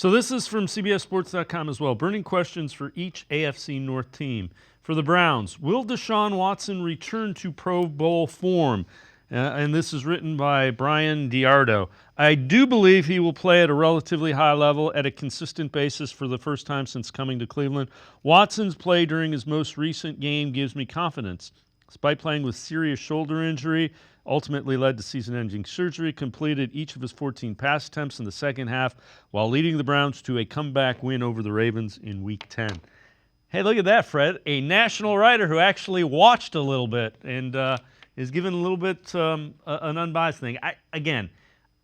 So this is from CBSSports.com as well. Burning questions for each AFC North team. For the Browns, will Deshaun Watson return to Pro Bowl form? And this is written by Brian Diardo. I do believe he will play at a relatively high level at a consistent basis for the first time since coming to Cleveland. Watson's play during his most recent game gives me confidence. Despite playing with serious shoulder injury, ultimately led to season-ending surgery, completed each of his 14 pass attempts in the second half while leading the Browns to a comeback win over the Ravens in Week 10. Hey, look at that, Fred. A national writer who actually watched a little bit and is given a little bit an unbiased thing. Again,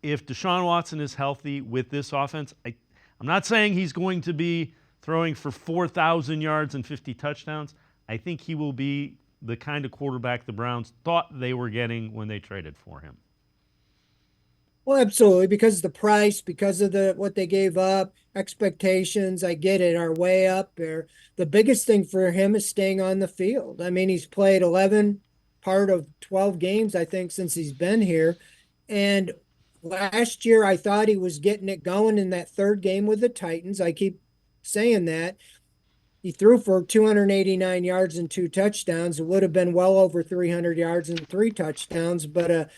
if Deshaun Watson is healthy with this offense, I'm not saying he's going to be throwing for 4,000 yards and 50 touchdowns. I think he will be the kind of quarterback the Browns thought they were getting when they traded for him. Well, absolutely, because of the price, because of what they gave up, expectations, I get it, are way up there. The biggest thing for him is staying on the field. I mean, he's played 11 part of 12 games, I think, since he's been here. And last year, I thought he was getting it going in that third game with the Titans. I keep saying that. He threw for 289 yards and 2 touchdowns. It would have been well over 300 yards and 3 touchdowns, but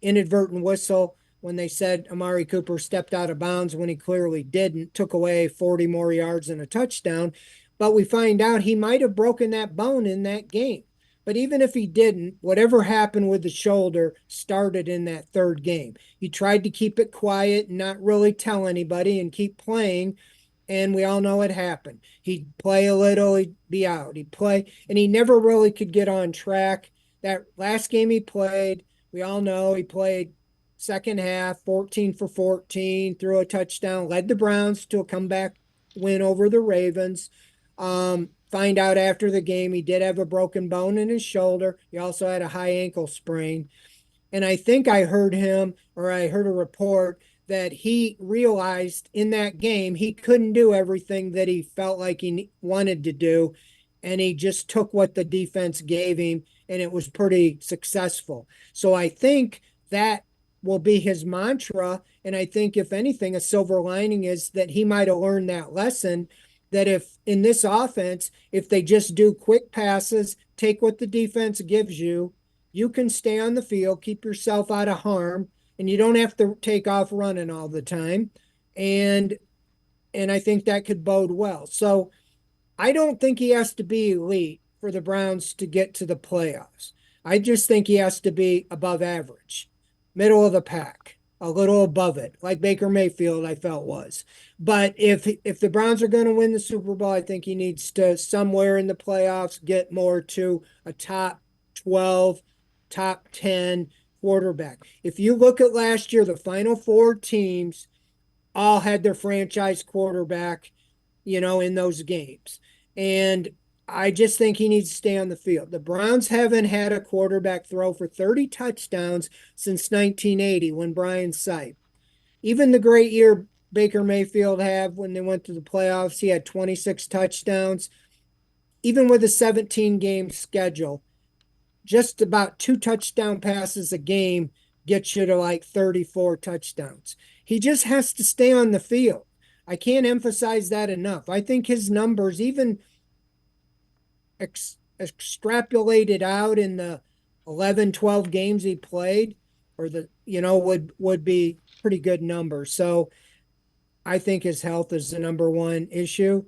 inadvertent whistle when they said Amari Cooper stepped out of bounds when he clearly didn't, took away 40 more yards and a touchdown. But we find out he might have broken that bone in that game. But even if he didn't, whatever happened with the shoulder started in that third game. He tried to keep it quiet and not really tell anybody and keep playing. And we all know it happened. He'd play a little, he'd be out. He'd play, and he never really could get on track. That last game he played, we all know he played second half, 14 for 14, threw a touchdown, led the Browns to a comeback win over the Ravens. Find out after the game he did have a broken bone in his shoulder. He also had a high ankle sprain. And I think I heard him, or I heard a report that he realized in that game he couldn't do everything that he felt like he wanted to do. And he just took what the defense gave him, and it was pretty successful. So I think that will be his mantra. And I think, if anything, a silver lining is that he might have learned that lesson, that if in this offense, if they just do quick passes, take what the defense gives you, you can stay on the field, keep yourself out of harm, and you don't have to take off running all the time. And I think that could bode well. So I don't think he has to be elite for the Browns to get to the playoffs. I just think he has to be above average, middle of the pack, a little above it, like Baker Mayfield I felt was. But if the Browns are going to win the Super Bowl, I think he needs to somewhere in the playoffs get more to a top 12, top 10 quarterback. If you look at last year, the final four teams all had their franchise quarterback, in those games. And I just think he needs to stay on the field. The Browns haven't had a quarterback throw for 30 touchdowns since 1980 when Brian Sipe. Even the great year Baker Mayfield had when they went to the playoffs, he had 26 touchdowns. Even with a 17-game schedule, just about 2 touchdown passes a game gets you to like 34 touchdowns. He just has to stay on the field. I can't emphasize that enough. I think his numbers, even extrapolated out in the 11, 12 games he played, or would be pretty good numbers. So I think his health is the number one issue.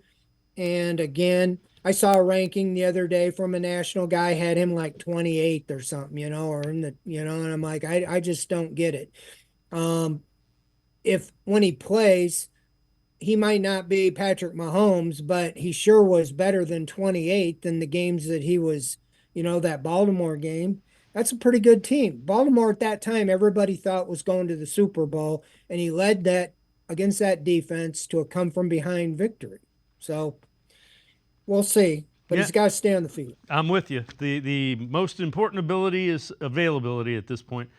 And again, I saw a ranking the other day from a national guy, had him like 28th or something, or in the, and I'm like, I just don't get it. Um, if when he plays, he might not be Patrick Mahomes, but he sure was better than 28th in the games that he was, that Baltimore game. That's a pretty good team. Baltimore at that time, everybody thought was going to the Super Bowl, and he led that against that defense to a come from behind victory. So we'll see, but Yeah, he's got to stay on the field. I'm with you. The most important ability is availability at this point.